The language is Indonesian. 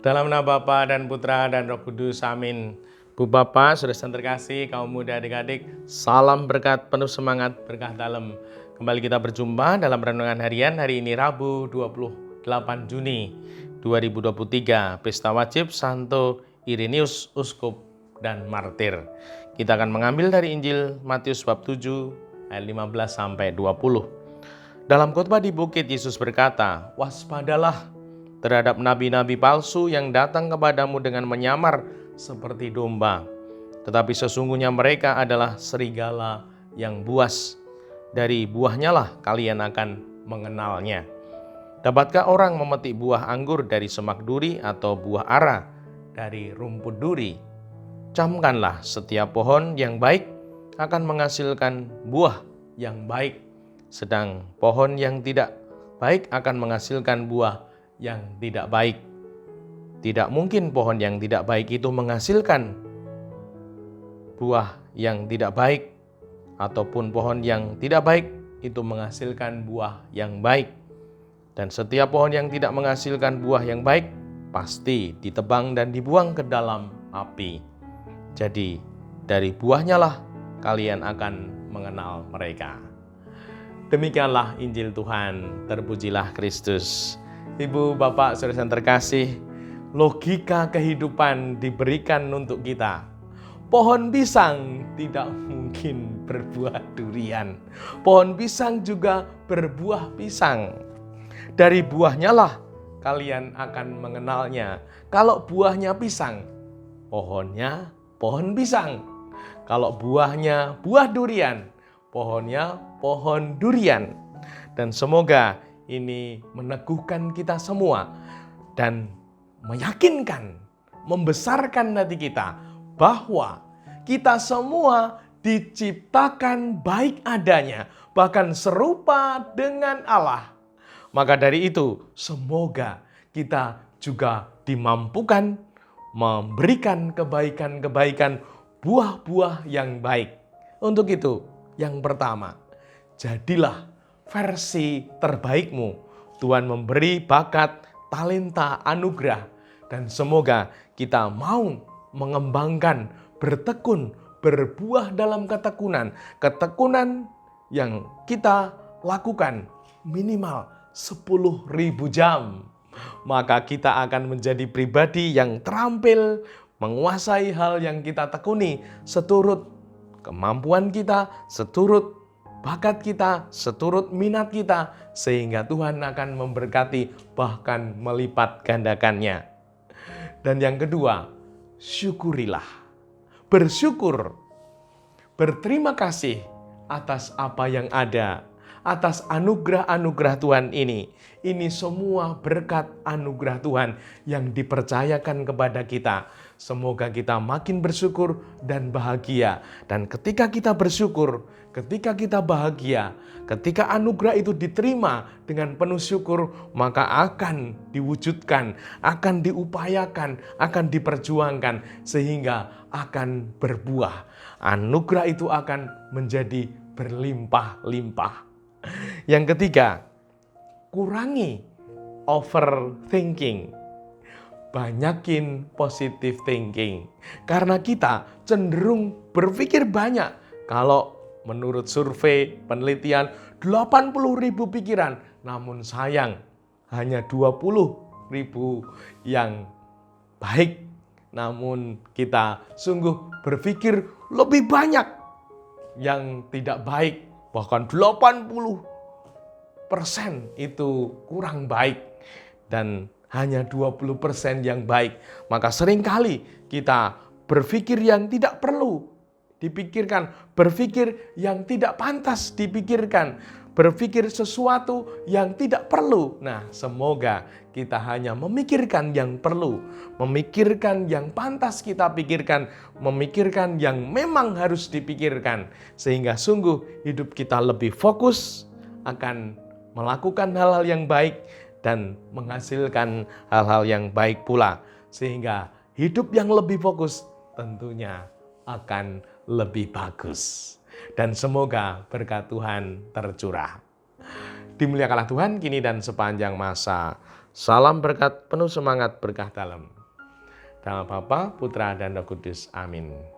Dalam nama Bapa dan Putra dan Roh Kudus, amin. Bu Bapak, saudara yang terkasih, kaum muda adik-adik, salam berkat penuh semangat, berkah dalam. Kembali kita berjumpa dalam renungan harian hari ini Rabu 28 Juni 2023, Pesta Wajib Santo Ireneus, Uskup dan Martir. Kita akan mengambil dari Injil Matius bab 7 ayat 15 sampai 20. Dalam khotbah di bukit, Yesus berkata, "Waspadalah terhadap nabi-nabi palsu yang datang kepadamu dengan menyamar seperti domba, tetapi sesungguhnya mereka adalah serigala yang buas. Dari buahnya lah kalian akan mengenalnya. Dapatkah orang memetik buah anggur dari semak duri atau buah ara dari rumput duri? Camkanlah setiap pohon yang baik akan menghasilkan buah yang baik, sedang pohon yang tidak baik akan menghasilkan buah yang tidak baik. Tidak mungkin pohon yang tidak baik itu menghasilkan buah yang tidak baik, ataupun pohon yang tidak baik itu menghasilkan buah yang baik. Dan setiap pohon yang tidak menghasilkan buah yang baik pasti ditebang dan dibuang ke dalam api. Jadi dari buahnya lah kalian akan mengenal mereka." Demikianlah Injil Tuhan, terpujilah Kristus. Ibu, Bapak, saudara yang terkasih, logika kehidupan diberikan untuk kita. Pohon pisang tidak mungkin berbuah durian. Pohon pisang juga berbuah pisang. Dari buahnya lah kalian akan mengenalnya. Kalau buahnya pisang, pohonnya pohon pisang. Kalau buahnya buah durian, pohonnya pohon durian. Dan semoga ini meneguhkan kita semua dan meyakinkan, membesarkan hati kita bahwa kita semua diciptakan baik adanya, bahkan serupa dengan Allah. Maka dari itu, semoga kita juga dimampukan memberikan kebaikan-kebaikan, buah-buah yang baik. Untuk itu, yang pertama, jadilah versi terbaikmu. Tuhan memberi bakat, talenta, anugerah, dan semoga kita mau mengembangkan, bertekun, berbuah dalam ketekunan. Ketekunan yang kita lakukan minimal 10.000 jam. Maka kita akan menjadi pribadi yang terampil, menguasai hal yang kita tekuni, seturut kemampuan kita, seturut bakat kita, seturut minat kita, sehingga Tuhan akan memberkati bahkan melipat gandakannya. Dan yang kedua, syukurilah. Bersyukur, berterima kasih atas apa yang ada, atas anugerah-anugerah Tuhan ini. Ini semua berkat anugerah Tuhan yang dipercayakan kepada kita. Semoga kita makin bersyukur dan bahagia. Dan ketika kita bersyukur, ketika kita bahagia, ketika anugerah itu diterima dengan penuh syukur, maka akan diwujudkan, akan diupayakan, akan diperjuangkan, sehingga akan berbuah. Anugerah itu akan menjadi berlimpah-limpah. Yang ketiga, kurangi overthinking. Banyakin positive thinking. Karena kita cenderung berpikir banyak. Kalau menurut survei penelitian 80.000 pikiran, namun sayang hanya 20.000 yang baik. Namun kita sungguh berpikir lebih banyak yang tidak baik. Bahkan 80% itu kurang baik. Dan hanya 20% yang baik. Maka seringkali kita berpikir yang tidak perlu dipikirkan, berpikir yang tidak pantas dipikirkan, berpikir sesuatu yang tidak perlu. Nah, semoga kita hanya memikirkan yang perlu, memikirkan yang pantas kita pikirkan, memikirkan yang memang harus dipikirkan, sehingga sungguh hidup kita lebih fokus akan melakukan hal-hal yang baik dan menghasilkan hal-hal yang baik pula. Sehingga hidup yang lebih fokus tentunya akan lebih bagus. Dan semoga berkat Tuhan tercurah. Dimuliakanlah Tuhan kini dan sepanjang masa. Salam berkat, penuh semangat, berkah dalam. Dalam Bapa, Putra, dan Roh Kudus. Amin.